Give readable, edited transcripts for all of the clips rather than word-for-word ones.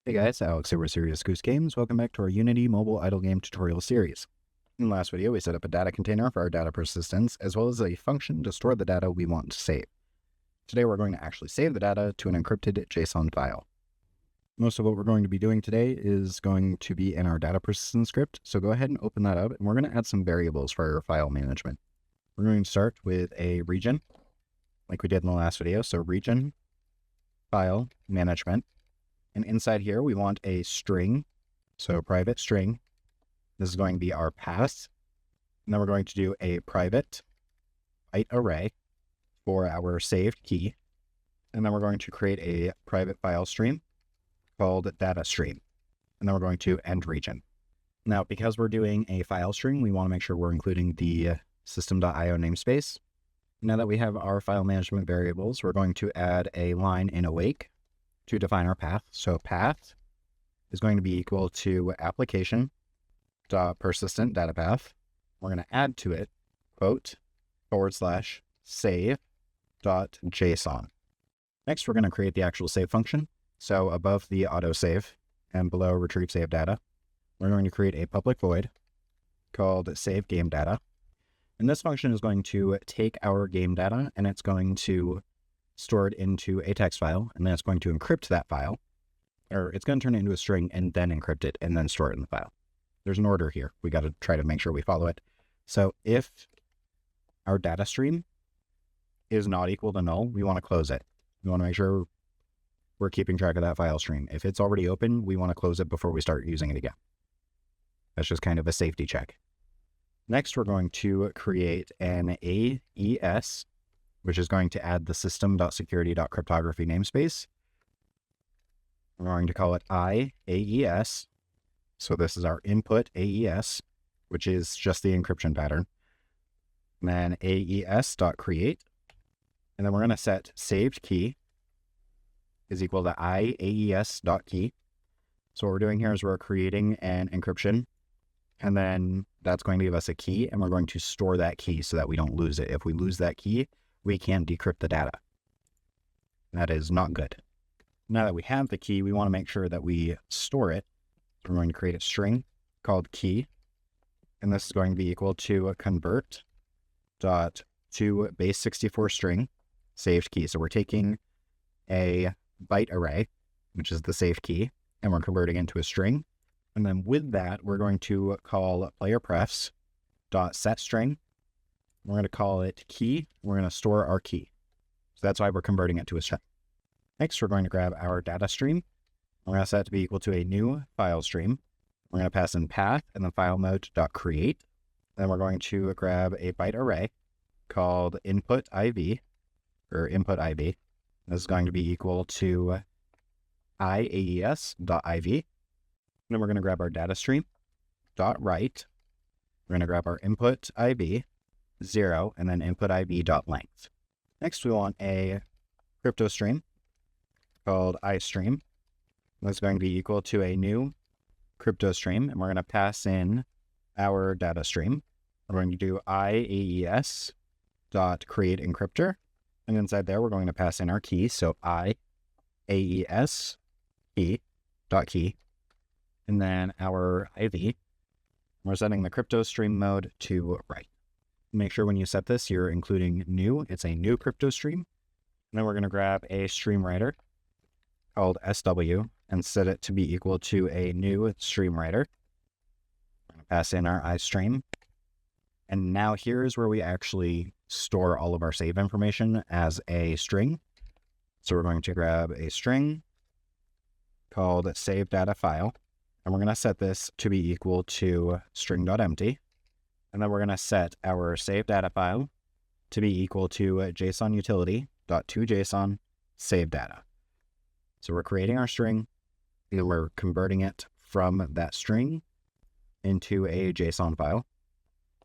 Hey guys, Alex here with Serious Goose Games. Welcome back to our Unity mobile idle game tutorial series. In the last video, we set up a data container for our data persistence, as well as a function to store the data we want to save. Today, we're going to actually save the data to an encrypted JSON file. Most of what we're going to be doing today is going to be in our data persistence script, so go ahead and open that up, and we're going to add some variables for our file management. We're going to start with a region, like we did in the last video, so region, file, management. And inside here, we want a string, so private string. This is going to be our path. And then we're going to do a private byte array for our saved key. And then we're going to create a private file stream called data stream. And then we're going to end region. Now, because we're doing a file stream, we want to make sure we're including the system.io namespace. Now that we have our file management variables, we're going to add a line in awake to define our path. So path is going to be equal to application.persistent data path. We're going to add to it quote /save.json. Next, we're going to create the actual save function. So above the autosave and below retrieve save data, we're going to create a public void called save game data. And this function is going to take our game data and it's going to store it into a text file, and then it's going to encrypt that file, or it's going to turn it into a string and then encrypt it and then store it in the file. There's an order here. We got to try to make sure we follow it. So if our data stream is not equal to null, we want to close it. We want to make sure we're keeping track of that file stream. If it's already open, we want to close it before we start using it again. That's just kind of a safety check. Next, we're going to create an AES, which is going to add the system.security.cryptography namespace. We're going to call it IAES. So this is our input AES, which is just the encryption pattern. And then AES.create. And then we're going to set saved key is equal to IAES.key. So what we're doing here is we're creating an encryption. And then that's going to give us a key, and we're going to store that key so that we don't lose it. If we lose that key, we can decrypt the data. That is not good. Now that we have the key, we want to make sure that we store it. We're going to create a string called key, and this is going to be equal to convert dot to base 64 string saved key. So we're taking a byte array, which is the saved key, and we're converting it into a string. And then with that, we're going to call player prefs dot set string. We're going to call it key. We're going to store our key. So that's why we're converting it to a string. Next, we're going to grab our data stream. We're going to set it to be equal to a new file stream. We're going to pass in path and then file mode.create. Then we're going to grab a byte array called input IV, or input IV. This is going to be equal to IAES.IV. Then we're going to grab our data stream .write. We're going to grab our input IV 0 and then input IV.length. Next, we want a crypto stream called iStream. That's going to be equal to a new crypto stream, and we're going to pass in our data stream. We're going to do IAES dot create encryptor, and inside there we're going to pass in our key, so IAES key dot key, and then our IV. We're setting the crypto stream mode to write. Make sure when you set this, you're including new. It's a new crypto stream. And then we're going to grab a stream writer called SW and set it to be equal to a new stream writer. We're going to pass in our iStream. And now here's where we actually store all of our save information as a string. So we're going to grab a string called save data file. And we're going to set this to be equal to string.empty. And then we're going to set our save data file to be equal to JSON utility.toJSON save data. So we're creating our string, and we're converting it from that string into a JSON file.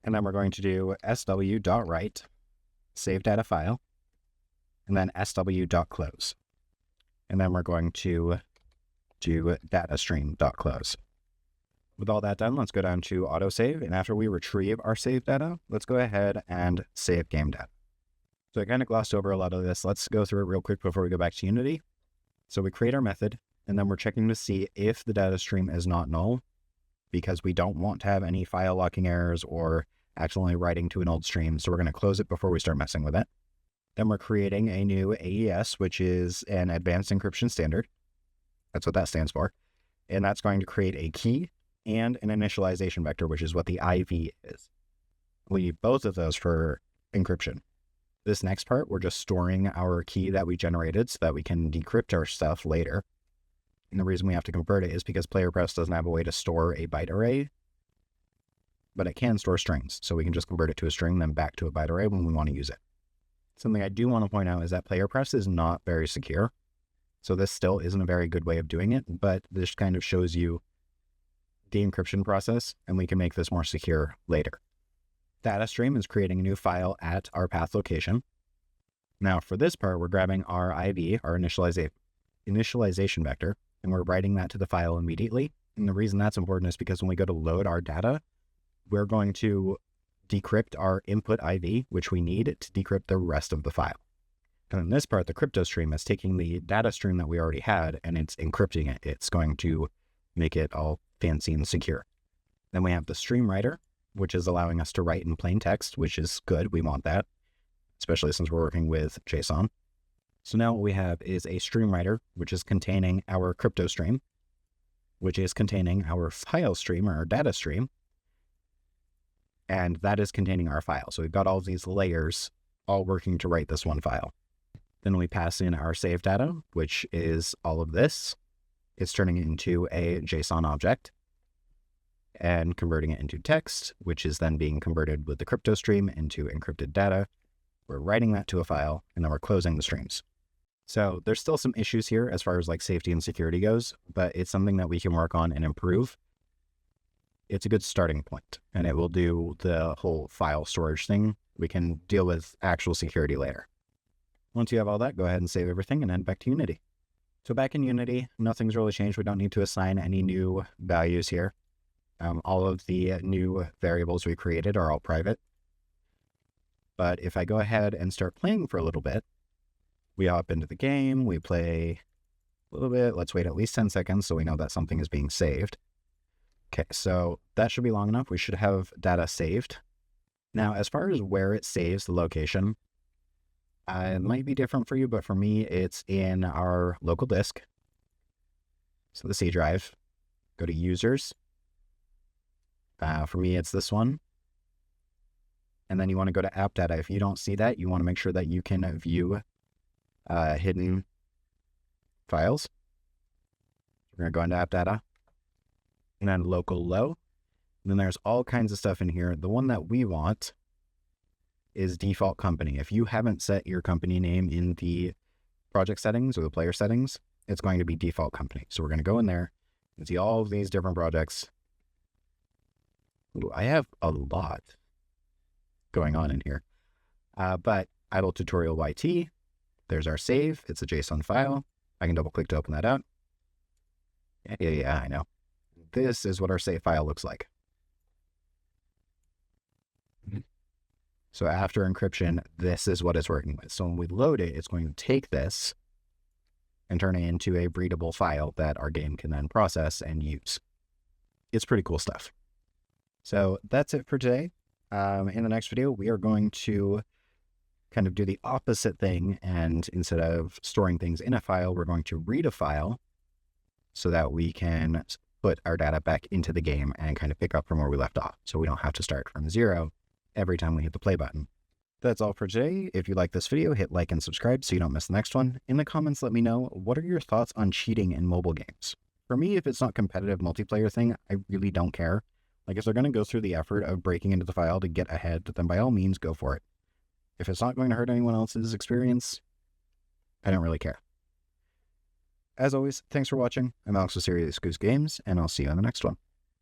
And then we're going to do sw.write save data file, and then sw.close. And then we're going to do datastream.close. With all that done, let's go down to autosave, and after we retrieve our save data, let's go ahead and save game data. So I kind of glossed over a lot of this. Let's go through it real quick before we go back to Unity. So we create our method and then we're checking to see if the data stream is not null, because we don't want to have any file locking errors or accidentally writing to an old stream. So we're going to close it before we start messing with it. Then we're creating a new AES, which is an advanced encryption standard. That's what that stands for. And that's going to create a key and an initialization vector, which is what the IV is. We need both of those for encryption. This next part, we're just storing our key that we generated so that we can decrypt our stuff later. And the reason we have to convert it is because PlayerPress doesn't have a way to store a byte array, but it can store strings. So we can just convert it to a string, then back to a byte array when we want to use it. Something I do want to point out is that PlayerPress is not very secure. So this still isn't a very good way of doing it, but this kind of shows you the encryption process, and we can make this more secure later. Data stream is creating a new file at our path location. Now for this part, we're grabbing our IV, our initialization vector, and we're writing that to the file immediately. And the reason that's important is because when we go to load our data, we're going to decrypt our input IV, which we need to decrypt the rest of the file. And in this part, the crypto stream is taking the data stream that we already had and it's encrypting it. It's going to make it all fancy and secure. Then we have the stream writer, which is allowing us to write in plain text, which is good. We want that, especially since we're working with JSON. So now what we have is a stream writer, which is containing our crypto stream, which is containing our file stream or our data stream, and that is containing our file. So we've got all of these layers all working to write this one file. Then we pass in our save data, which is all of this. It's turning it into a JSON object and converting it into text, which is then being converted with the crypto stream into encrypted data. We're writing that to a file, and then we're closing the streams. So there's still some issues here as far as like safety and security goes, but it's something that we can work on and improve. It's a good starting point, and it will do the whole file storage thing. We can deal with actual security later. Once you have all that, go ahead and save everything and head back to Unity. So back in Unity, nothing's really changed. We don't need to assign any new values here. All of the new variables we created are all private. But if I go ahead and start playing for a little bit, we hop into the game, we play a little bit. Let's wait at least 10 seconds so we know that something is being saved. Okay, so that should be long enough. We should have data saved. Now, as far as where it saves the location, it might be different for you, but for me, it's in our local disk. So the C drive, go to users. For me, it's this one. And then you want to go to app data. If you don't see that, you want to make sure that you can view hidden files. We're going to go into app data and then local low. And then there's all kinds of stuff in here. The one that we want is default company. If you haven't set your company name in the project settings or the player settings, it's going to be default company. So we're going to go in there and see all of these different projects. Ooh, I have a lot going on in here. But idle tutorial YT, there's our save. It's a JSON file. I can double click to open that out. Yeah, I know. This is what our save file looks like. So after encryption, this is what it's working with. So when we load it, it's going to take this and turn it into a readable file that our game can then process and use. It's pretty cool stuff. So that's it for today. In the next video, we are going to kind of do the opposite thing. And instead of storing things in a file, we're going to read a file so that we can put our data back into the game and kind of pick up from where we left off. So we don't have to start from zero every time we hit the play button. That's all for today. If you like this video, hit like and subscribe so you don't miss the next one. In the comments, let me know, what are your thoughts on cheating in mobile games? For me, if it's not competitive multiplayer thing, I really don't care. Like if they're going to go through the effort of breaking into the file to get ahead, then by all means, go for it. If it's not going to hurt anyone else's experience, I don't really care. As always, thanks for watching. I'm Alex with Serious Goose Games, and I'll see you on the next one.